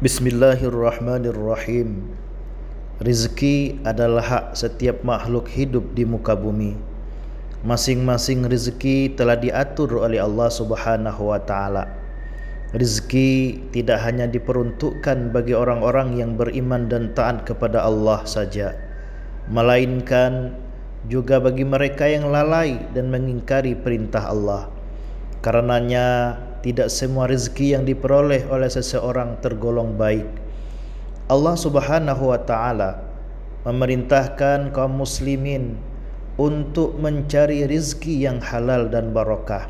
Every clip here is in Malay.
Bismillahirrahmanirrahim. Rizki adalah hak setiap makhluk hidup di muka bumi. Masing-masing rizki telah diatur oleh Allah Subhanahu wa ta'ala. Rizki tidak hanya diperuntukkan bagi orang-orang yang beriman dan taat kepada Allah saja, melainkan juga bagi mereka yang lalai dan mengingkari perintah Allah. Karenanya tidak semua rezeki yang diperoleh oleh seseorang tergolong baik. Allah Subhanahu wa ta'ala memerintahkan kaum muslimin untuk mencari rezeki yang halal dan barakah.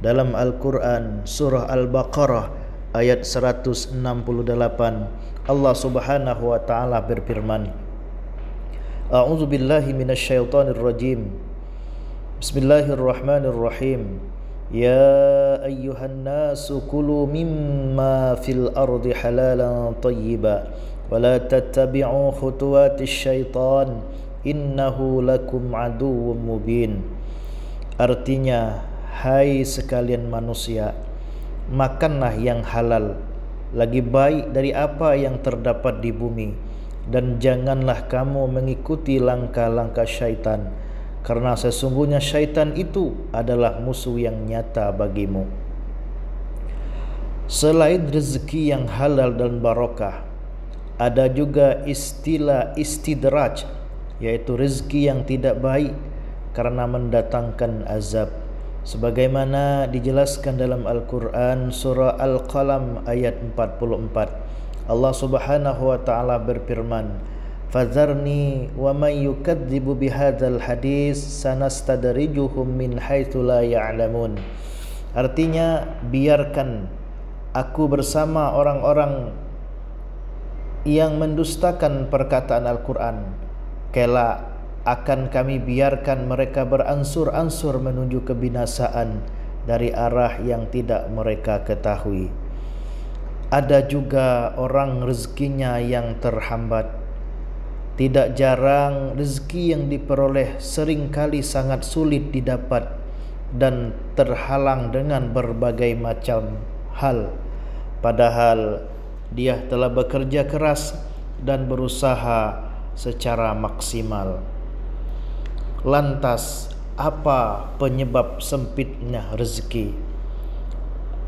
Dalam Al-Quran surah Al-Baqarah ayat 168, Allah Subhanahu wa ta'ala berfirman, A'udzu billahi minasyaitonir rajim. Bismillahirrahmanirrahim. Ya ayyuhan nasu kulu mimma fil ardi halalan tayyiba wa la tattabi'u khutuwatis syaitan innahu lakum aduwwum mubin. Artinya, hai sekalian manusia, makanlah yang halal, lagi baik dari apa yang terdapat di bumi, dan janganlah kamu mengikuti langkah-langkah syaitan, karena sesungguhnya syaitan itu adalah musuh yang nyata bagimu. Selain rezeki yang halal dan barakah, ada juga istilah istidraj, yaitu rezeki yang tidak baik karena mendatangkan azab. Sebagaimana dijelaskan dalam Al-Quran surah Al-Qalam ayat 44, Allah Subhanahu wa ta'ala berfirman, Fadharni wa man yukadzibu bihadzal hadis sanastadrijuhum min haitsu la ya'lamun. Artinya, biarkan aku bersama orang-orang yang mendustakan perkataan Al-Quran, kelak akan kami biarkan mereka beransur-ansur menuju kebinasaan dari arah yang tidak mereka ketahui. Ada juga orang rezekinya yang terhambat. Tidak jarang rezeki yang diperoleh seringkali sangat sulit didapat dan terhalang dengan berbagai macam hal, padahal dia telah bekerja keras dan berusaha secara maksimal. Lantas, apa penyebab sempitnya rezeki?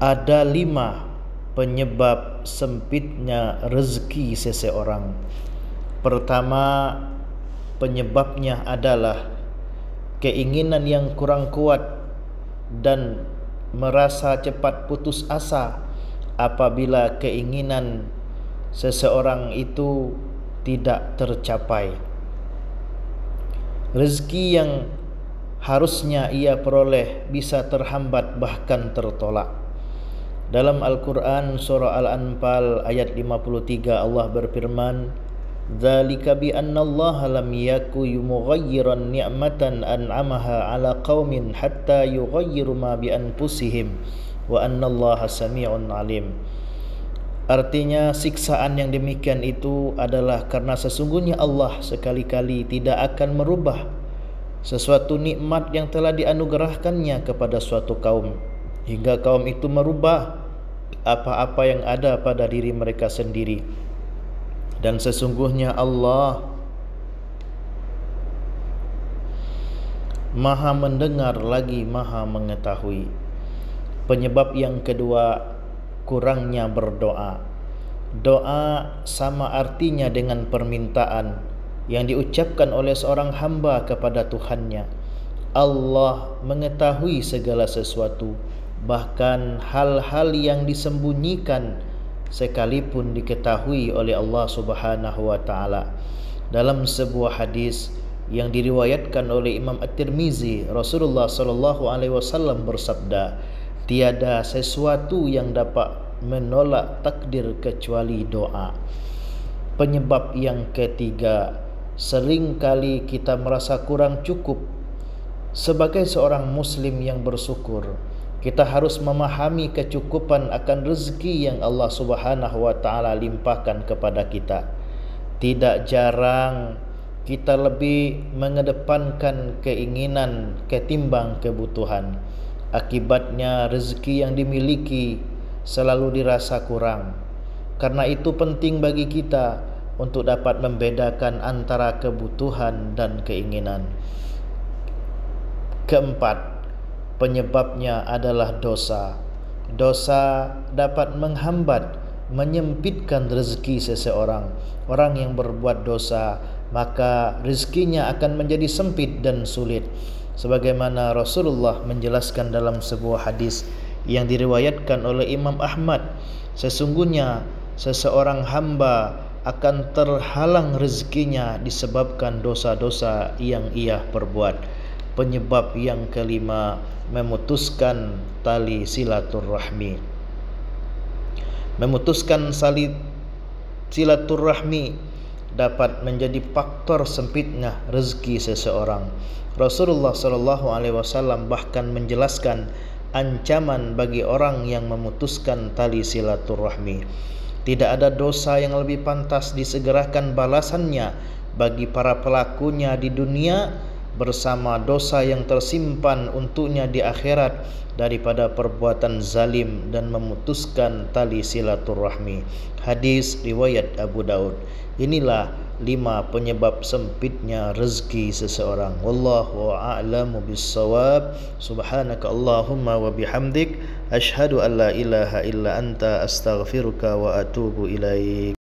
Ada 5 penyebab sempitnya rezeki seseorang. Pertama, penyebabnya adalah keinginan yang kurang kuat dan merasa cepat putus asa apabila keinginan seseorang itu tidak tercapai. Rezeki yang harusnya ia peroleh bisa terhambat bahkan tertolak. Dalam Al-Quran surah Al-Anfal ayat 53, Allah berfirman, Dzalika bi annallaha lam yaku mughayyiran ni'matan an'amaha 'ala qaumin hatta yughayyiru ma bi anfusihim wa annallaha samii'un 'alim. Artinya, siksaan yang demikian itu adalah karena sesungguhnya Allah sekali-kali tidak akan merubah sesuatu nikmat yang telah dianugerahkannya kepada suatu kaum hingga kaum itu merubah apa-apa yang ada pada diri mereka sendiri. Dan sesungguhnya Allah Maha mendengar lagi Maha mengetahui. Penyebab yang kedua, kurangnya berdoa. Doa sama artinya dengan permintaan yang diucapkan oleh seorang hamba kepada Tuhannya. Allah mengetahui segala sesuatu, bahkan hal-hal yang disembunyikan sekalipun diketahui oleh Allah Subhanahu wa ta'ala. Dalam sebuah hadis yang diriwayatkan oleh Imam At-Tirmizi, Rasulullah sallallahu alaihi wasallam bersabda, tiada sesuatu yang dapat menolak takdir kecuali doa. Penyebab yang ketiga, seringkali kita merasa kurang cukup. Sebagai seorang muslim yang bersyukur, kita harus memahami kecukupan akan rezeki yang Allah Subhanahu wa ta'ala limpahkan kepada kita. Tidak jarang kita lebih mengedepankan keinginan ketimbang kebutuhan. Akibatnya rezeki yang dimiliki selalu dirasa kurang. Karena itu penting bagi kita untuk dapat membedakan antara kebutuhan dan keinginan. Keempat, penyebabnya adalah dosa. Dosa dapat menghambat, menyempitkan rezeki seseorang. Orang yang berbuat dosa, maka rezekinya akan menjadi sempit dan sulit. Sebagaimana Rasulullah menjelaskan dalam sebuah hadis yang diriwayatkan oleh Imam Ahmad, sesungguhnya seseorang hamba akan terhalang rezekinya disebabkan dosa-dosa yang ia perbuat. Penyebab yang kelima, memutuskan tali silaturahmi. Memutuskan silaturahmi dapat menjadi faktor sempitnya rezeki seseorang. Rasulullah SAW bahkan menjelaskan ancaman bagi orang yang memutuskan tali silaturahmi. Tidak ada dosa yang lebih pantas disegerakan balasannya bagi para pelakunya di dunia bersama dosa yang tersimpan untuknya di akhirat daripada perbuatan zalim dan memutuskan tali silaturahmi. Hadis riwayat Abu Daud. Inilah 5 penyebab sempitnya rezeki seseorang. Wallahu a'lamu bissawab. Subhanaka Allahumma wa bihamdik, asyhadu an la ilaha illa anta, astaghfiruka wa atubu ilaik.